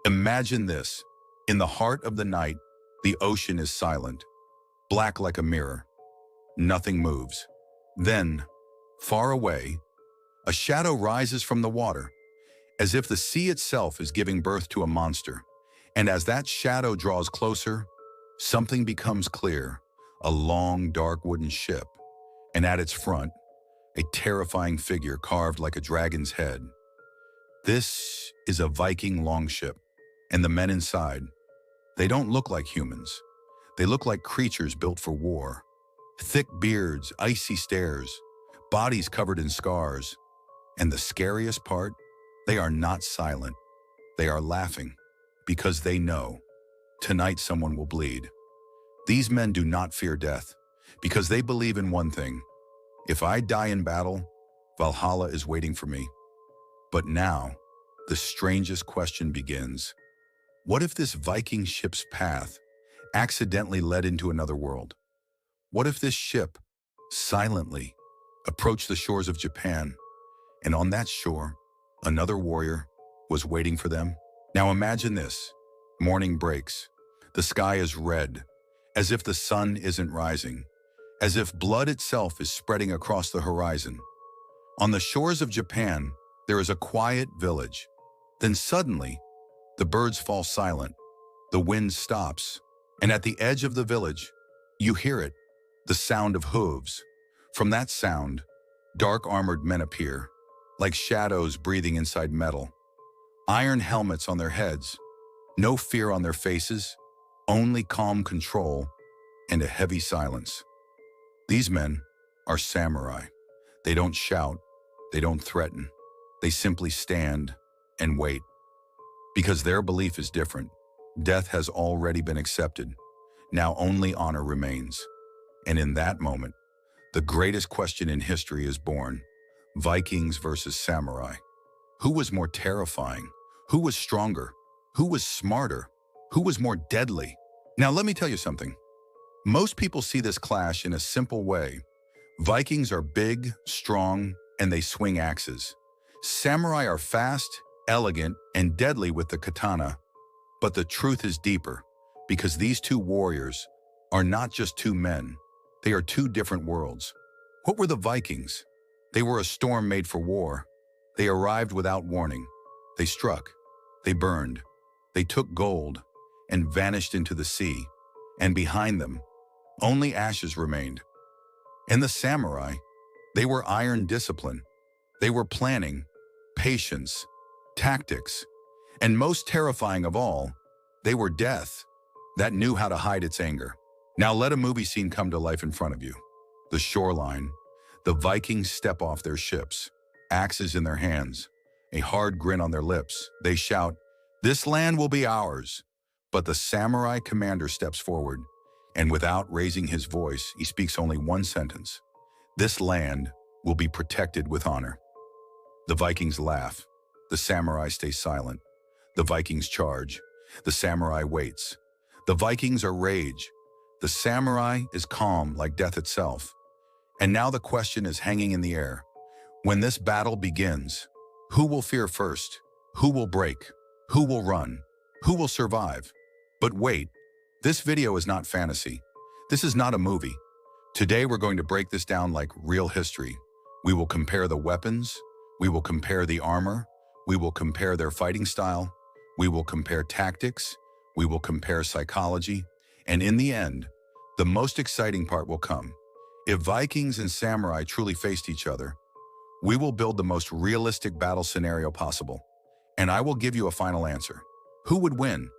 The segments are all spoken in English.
Imagine this. In the heart of the night, the ocean is silent, black like a mirror. Nothing moves. Then, far away, a shadow rises from the water, as if the sea itself is giving birth to a monster. And as that shadow draws closer, something becomes clear, a long, dark wooden ship, and at its front, a terrifying figure carved like a dragon's head. This is a Viking longship, and the men inside, they don't look like humans. They look like creatures built for war. Thick beards, icy stares, bodies covered in scars. And the scariest part, they are not silent. They are laughing because they know tonight someone will bleed. These men do not fear death because they believe in one thing. If I die in battle, Valhalla is waiting for me. But now, the strangest question begins. What if this Viking ship's path accidentally led into another world? What if this ship silently approached the shores of Japan, and on that shore, another warrior was waiting for them? Now imagine this. Morning breaks. The sky is red, as if the sun isn't rising, as if blood itself is spreading across the horizon. On the shores of Japan, there is a quiet village. Then suddenly, the birds fall silent, the wind stops, and at the edge of the village, you hear it, the sound of hooves. From that sound, dark armored men appear, like shadows breathing inside metal. Iron helmets on their heads, no fear on their faces, only calm control and a heavy silence. These men are samurai. They don't shout, they don't threaten. They simply stand and wait. Because their belief is different. Death has already been accepted. Now only honor remains. And in that moment, the greatest question in history is born. Vikings versus samurai. Who was more terrifying? Who was stronger? Who was smarter? Who was more deadly? Now let me tell you something. Most people see this clash in a simple way. Vikings are big, strong, and they swing axes. Samurai are fast, elegant, and deadly with the katana. But the truth is deeper, because these two warriors are not just two men. They are two different worlds. What were the Vikings? They were a storm made for war. They arrived without warning. They struck. They burned. They took gold and vanished into the sea. And behind them, only ashes remained. And the samurai, they were iron discipline. They were planning, patience, tactics, and most terrifying of all, they were death that knew how to hide its anger. Now let a movie scene come to life in front of you. The shoreline. The Vikings step off their ships, axes in their hands, a hard grin on their lips. They shout, "This land will be ours." But the samurai commander steps forward, and without raising his voice, he speaks only one sentence. "This land will be protected with honor." The Vikings laugh. The samurai stay silent. The Vikings charge. The samurai waits. The Vikings are rage. The samurai is calm like death itself. And now the question is hanging in the air. When this battle begins, who will fear first? Who will break? Who will run? Who will survive? But wait, this video is not fantasy. This is not a movie. Today we're going to break this down like real history. We will compare the weapons. We will compare the armor. We will compare their fighting style. We will compare tactics. We will compare psychology. And in the end, the most exciting part will come. If Vikings and samurai truly faced each other, we will build the most realistic battle scenario possible. And I will give you a final answer. Who would win?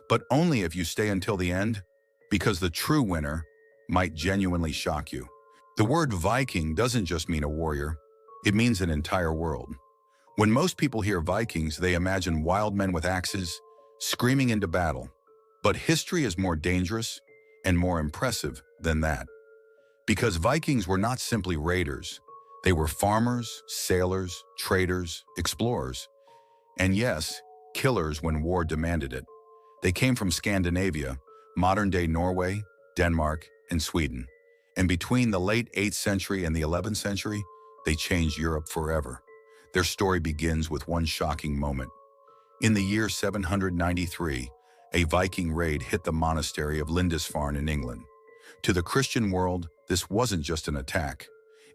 But only if you stay until the end, because the true winner might genuinely shock you. The word Viking doesn't just mean a warrior. It means an entire world. When most people hear Vikings, they imagine wild men with axes, screaming into battle. But history is more dangerous and more impressive than that. Because Vikings were not simply raiders. They were farmers, sailors, traders, explorers, and yes, killers when war demanded it. They came from Scandinavia, modern-day Norway, Denmark, and Sweden. And between the late 8th century and the 11th century, they changed Europe forever. Their story begins with one shocking moment. In the year 793, a Viking raid hit the monastery of Lindisfarne in England. To the Christian world, this wasn't just an attack.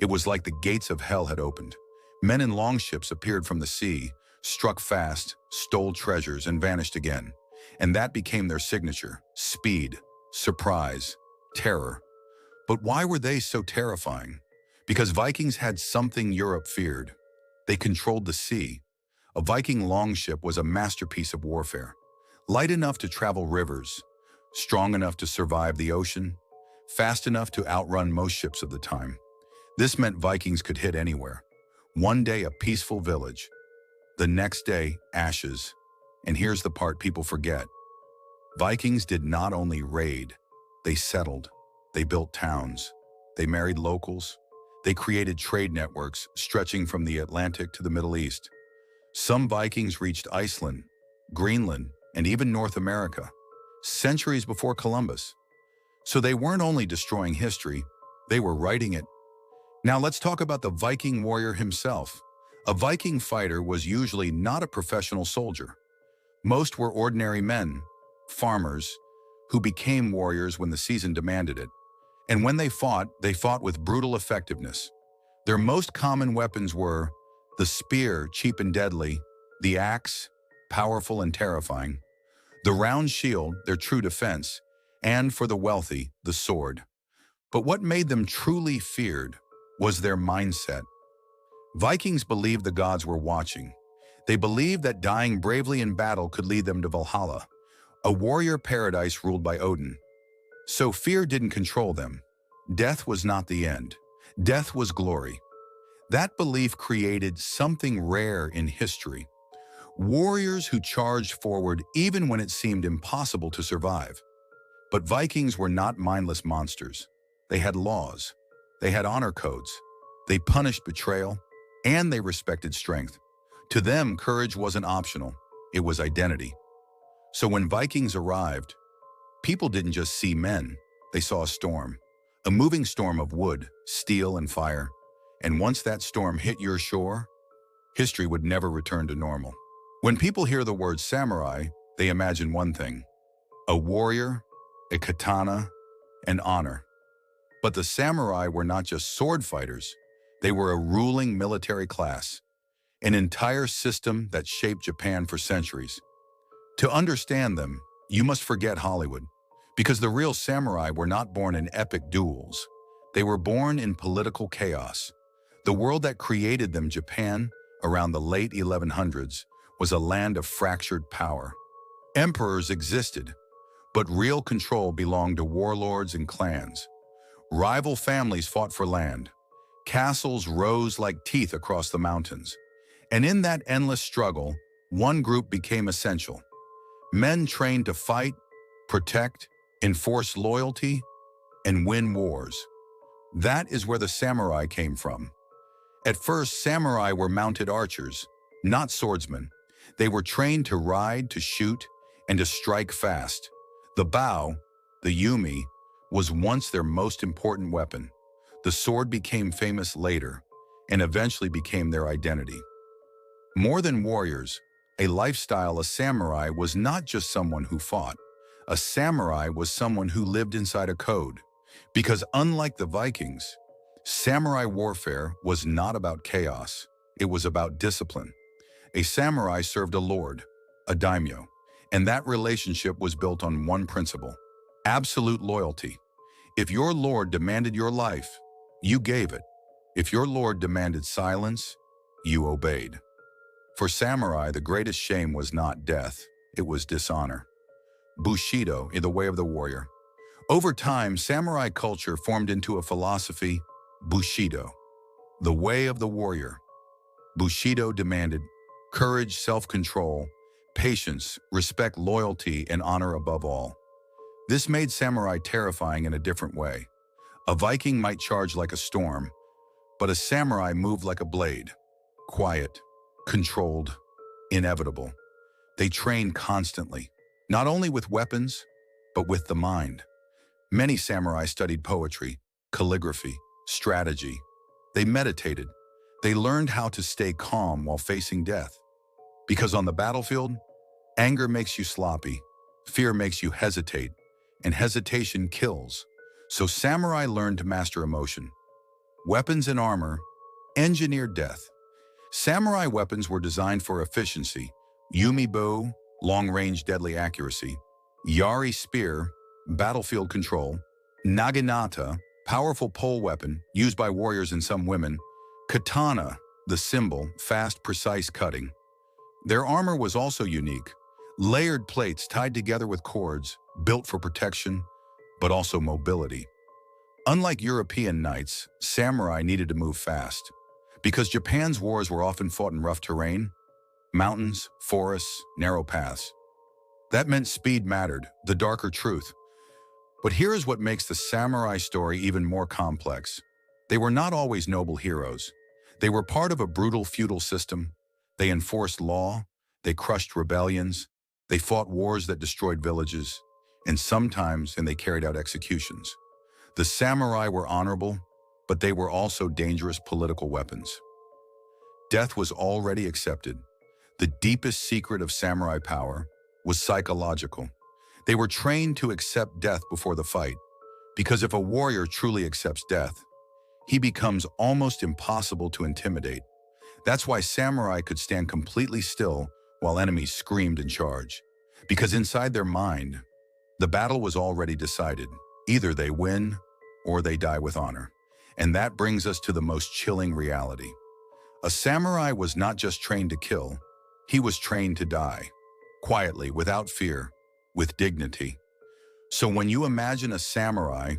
It was like the gates of hell had opened. Men in longships appeared from the sea, struck fast, stole treasures, and vanished again. And that became their signature: speed, surprise, terror. But why were they so terrifying? Because Vikings had something Europe feared. They controlled the sea. A Viking longship was a masterpiece of warfare. Light enough to travel rivers, strong enough to survive the ocean, fast enough to outrun most ships of the time. This meant Vikings could hit anywhere. One day, a peaceful village. The next day, ashes. And here's the part people forget. Vikings did not only raid, they settled. They built towns. They married locals. They created trade networks stretching from the Atlantic to the Middle East. Some Vikings reached Iceland, Greenland, and even North America, centuries before Columbus. So they weren't only destroying history, they were writing it. Now let's talk about the Viking warrior himself. A Viking fighter was usually not a professional soldier. Most were ordinary men, farmers, who became warriors when the season demanded it. And when they fought with brutal effectiveness. Their most common weapons were the spear, cheap and deadly, the axe, powerful and terrifying, the round shield, their true defense, and for the wealthy, the sword. But what made them truly feared was their mindset. Vikings believed the gods were watching. They believed that dying bravely in battle could lead them to Valhalla, a warrior paradise ruled by Odin. So fear didn't control them. Death was not the end. Death was glory. That belief created something rare in history. Warriors who charged forward even when it seemed impossible to survive. But Vikings were not mindless monsters. They had laws. They had honor codes. They punished betrayal, and they respected strength. To them, courage wasn't optional. It was identity. So when Vikings arrived, people didn't just see men. They saw a storm. A moving storm of wood, steel, and fire. And once that storm hit your shore, history would never return to normal. When people hear the word samurai, they imagine one thing: a warrior, a katana, and honor. But the samurai were not just sword fighters. They were a ruling military class, an entire system that shaped Japan for centuries. To understand them, you must forget Hollywood, because the real samurai were not born in epic duels. They were born in political chaos. The world that created them, Japan, around the late 1100s, was a land of fractured power. Emperors existed, but real control belonged to warlords and clans. Rival families fought for land. Castles rose like teeth across the mountains. And in that endless struggle, one group became essential. Men trained to fight, protect, enforce loyalty, and win wars. That is where the samurai came from. At first, samurai were mounted archers, not swordsmen. They were trained to ride, to shoot, and to strike fast. The bow, the yumi, was once their most important weapon. The sword became famous later, and eventually became their identity. More than warriors, a lifestyle, a samurai was not just someone who fought. A samurai was someone who lived inside a code. Because unlike the Vikings, samurai warfare was not about chaos. It was about discipline. A samurai served a lord, a daimyo, and that relationship was built on one principle: absolute loyalty. If your lord demanded your life, you gave it. If your lord demanded silence, you obeyed. For samurai, the greatest shame was not death, it was dishonor. Bushido, in the way of the warrior. Over time, samurai culture formed into a philosophy: Bushido, the way of the warrior. Bushido demanded courage, self-control, patience, respect, loyalty, and honor above all. This made samurai terrifying in a different way. A Viking might charge like a storm, but a samurai moved like a blade, quiet, controlled, inevitable. They trained constantly, not only with weapons, but with the mind. Many samurai studied poetry, calligraphy, strategy. They meditated. They learned how to stay calm while facing death. Because on the battlefield, Anger makes you sloppy, fear makes you hesitate, and hesitation kills. So samurai learned to master emotion. Weapons and armor, engineered death. Samurai weapons were designed for efficiency. Yumi bow, long-range deadly accuracy. Yari spear, battlefield control. Naginata, powerful pole weapon used by warriors and some women. Katana, the symbol, fast, precise cutting. Their armor was also unique. Layered plates tied together with cords, built for protection, but also mobility. Unlike European knights, samurai needed to move fast. Because Japan's wars were often fought in rough terrain, mountains, forests, narrow paths. That meant speed mattered, the darker truth. But here is what makes the samurai story even more complex. They were not always noble heroes. They were part of a brutal feudal system. They enforced law, they crushed rebellions, they fought wars that destroyed villages, and they carried out executions. The samurai were honorable, but they were also dangerous political weapons. Death was already accepted. The deepest secret of samurai power was psychological. They were trained to accept death before the fight, because if a warrior truly accepts death, he becomes almost impossible to intimidate. That's why samurai could stand completely still while enemies screamed and charged. Because inside their mind, the battle was already decided. Either they win or they die with honor. And that brings us to the most chilling reality. A samurai was not just trained to kill, he was trained to die. Quietly, without fear, with dignity. So when you imagine a samurai,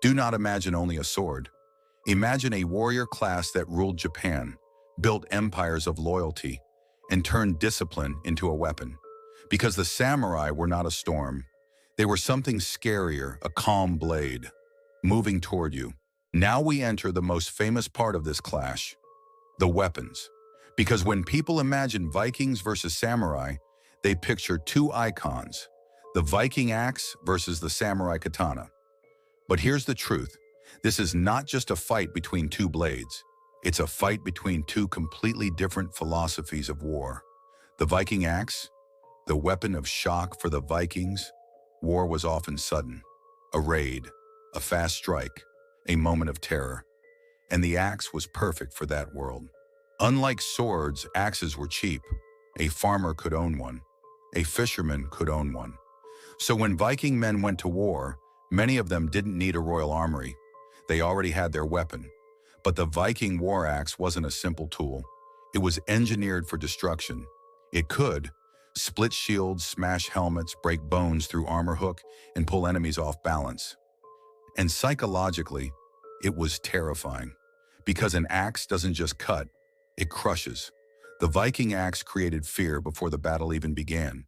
do not imagine only a sword. Imagine a warrior class that ruled Japan, built empires of loyalty, and turned discipline into a weapon. Because the samurai were not a storm. They were something scarier, a calm blade, moving toward you. Now we enter the most famous part of this clash, the weapons. Because when people imagine Vikings versus samurai, they picture two icons, the Viking axe versus the samurai katana. But here's the truth. This is not just a fight between two blades. It's a fight between two completely different philosophies of war. The Viking axe, the weapon of shock for the Vikings, war was often sudden. A raid, a fast strike, a moment of terror. And the axe was perfect for that world. Unlike swords, axes were cheap. A farmer could own one. A fisherman could own one. So when Viking men went to war, many of them didn't need a royal armory. They already had their weapon. But the Viking war axe wasn't a simple tool. It was engineered for destruction. It could split shields, smash helmets, break bones through armor hook, and pull enemies off balance. And psychologically, it was terrifying. Because an axe doesn't just cut, it crushes. The Viking axe created fear before the battle even began.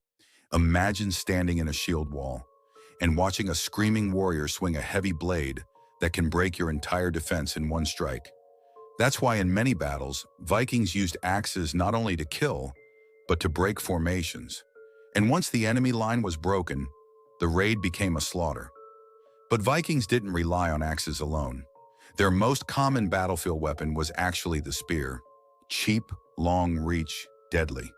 Imagine standing in a shield wall and watching a screaming warrior swing a heavy blade that can break your entire defense in one strike. That's why in many battles, Vikings used axes not only to kill, but to break formations. And once the enemy line was broken, the raid became a slaughter. But Vikings didn't rely on axes alone. Their most common battlefield weapon was actually the spear. Cheap, long reach, deadly.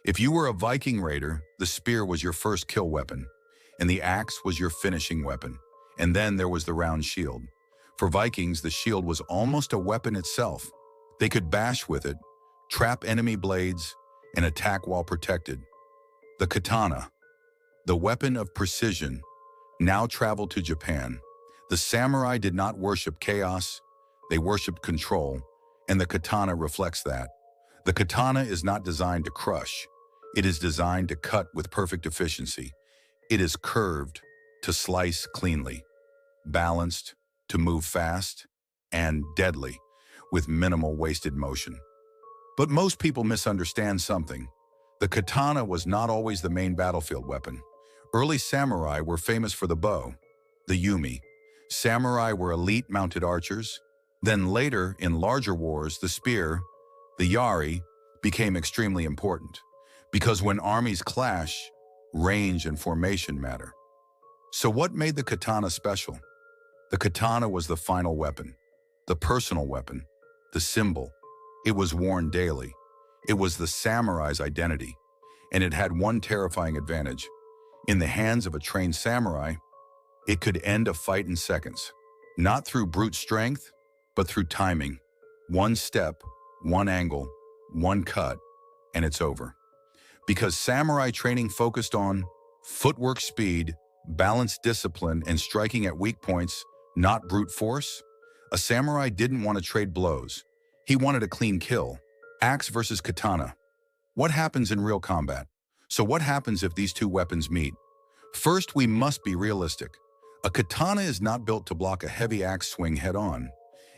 If you were a Viking raider, the spear was your first kill weapon, and the axe was your finishing weapon. And then there was the round shield. For Vikings, the shield was almost a weapon itself. They could bash with it, trap enemy blades, and attack while protected. The katana, the weapon of precision, now traveled to Japan. The samurai did not worship chaos, they worshipped control, and the katana reflects that. The katana is not designed to crush. It is designed to cut with perfect efficiency. It is curved to slice cleanly, balanced to move fast, and deadly with minimal wasted motion. But most people misunderstand something. The katana was not always the main battlefield weapon. Early samurai were famous for the bow, the yumi. Samurai were elite mounted archers. Then later, in larger wars, the spear, the yari, became extremely important. Because when armies clash, range and formation matter. So what made the katana special? The katana was the final weapon, the personal weapon, the symbol. It was worn daily. It was the samurai's identity. And it had one terrifying advantage. In the hands of a trained samurai, it could end a fight in seconds. Not through brute strength, but through timing. One step, one angle, one cut, and it's over. Because samurai training focused on footwork speed, balance discipline, and striking at weak points, not brute force, a samurai didn't want to trade blows. He wanted a clean kill. Axe versus katana. What happens in real combat? So what happens if these two weapons meet? First, we must be realistic. A katana is not built to block a heavy axe swing head-on.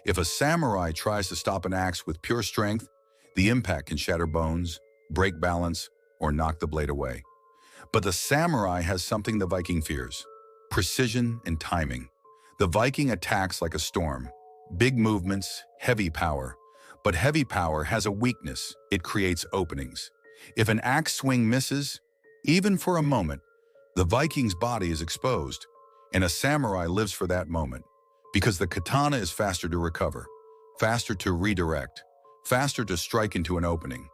If a samurai tries to stop an axe with pure strength, the impact can shatter bones, break balance, or knock the blade away. But the samurai has something the Viking fears: precision and timing. The Viking attacks like a storm. Big movements, heavy power. But heavy power has a weakness: it creates openings. If an axe swing misses, even for a moment, the Viking's body is exposed, and a samurai lives for that moment, because the katana is faster to recover, faster to redirect, faster to strike into an opening.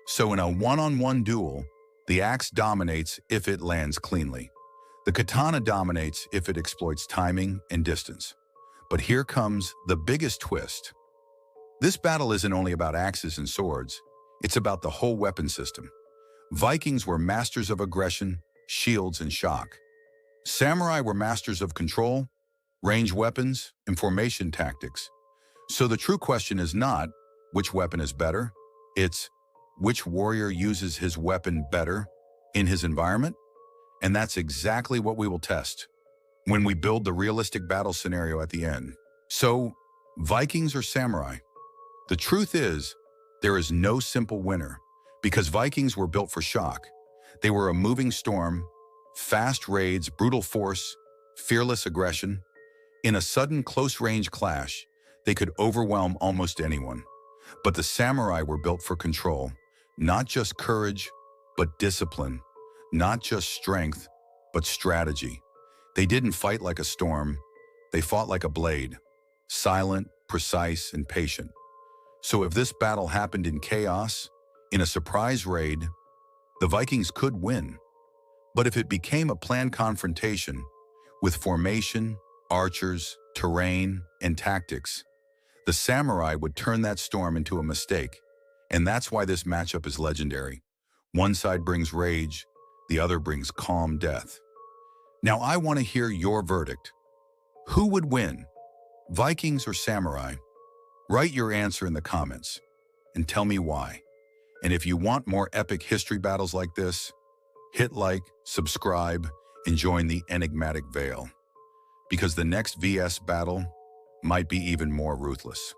So in a one-on-one duel, the axe dominates if it lands cleanly. The katana dominates if it exploits timing and distance. But here comes the biggest twist. This battle isn't only about axes and swords, it's about the whole weapon system. Vikings were masters of aggression, shields, and shock. Samurai were masters of control, range weapons, and formation tactics. So the true question is not which weapon is better, it's which warrior uses his weapon better in his environment. And that's exactly what we will test when we build the realistic battle scenario at the end. So, Vikings or samurai? The truth is, there is no simple winner, because Vikings were built for shock. They were a moving storm, fast raids, brutal force, fearless aggression. In a sudden close-range clash, they could overwhelm almost anyone. But the samurai were built for control, not just courage, but discipline, not just strength, but strategy. They didn't fight like a storm, they fought like a blade, silent, precise, and patient. So if this battle happened in chaos, in a surprise raid, the Vikings could win. But if it became a planned confrontation with formation, archers, terrain, and tactics, the samurai would turn that storm into a mistake. And that's why this matchup is legendary. One side brings rage, the other brings calm death. Now I want to hear your verdict. Who would win, Vikings or samurai? Write your answer in the comments and tell me why. And if you want more epic history battles like this, hit like, subscribe, and join the Enigmatic Veil, because the next VS battle might be even more ruthless.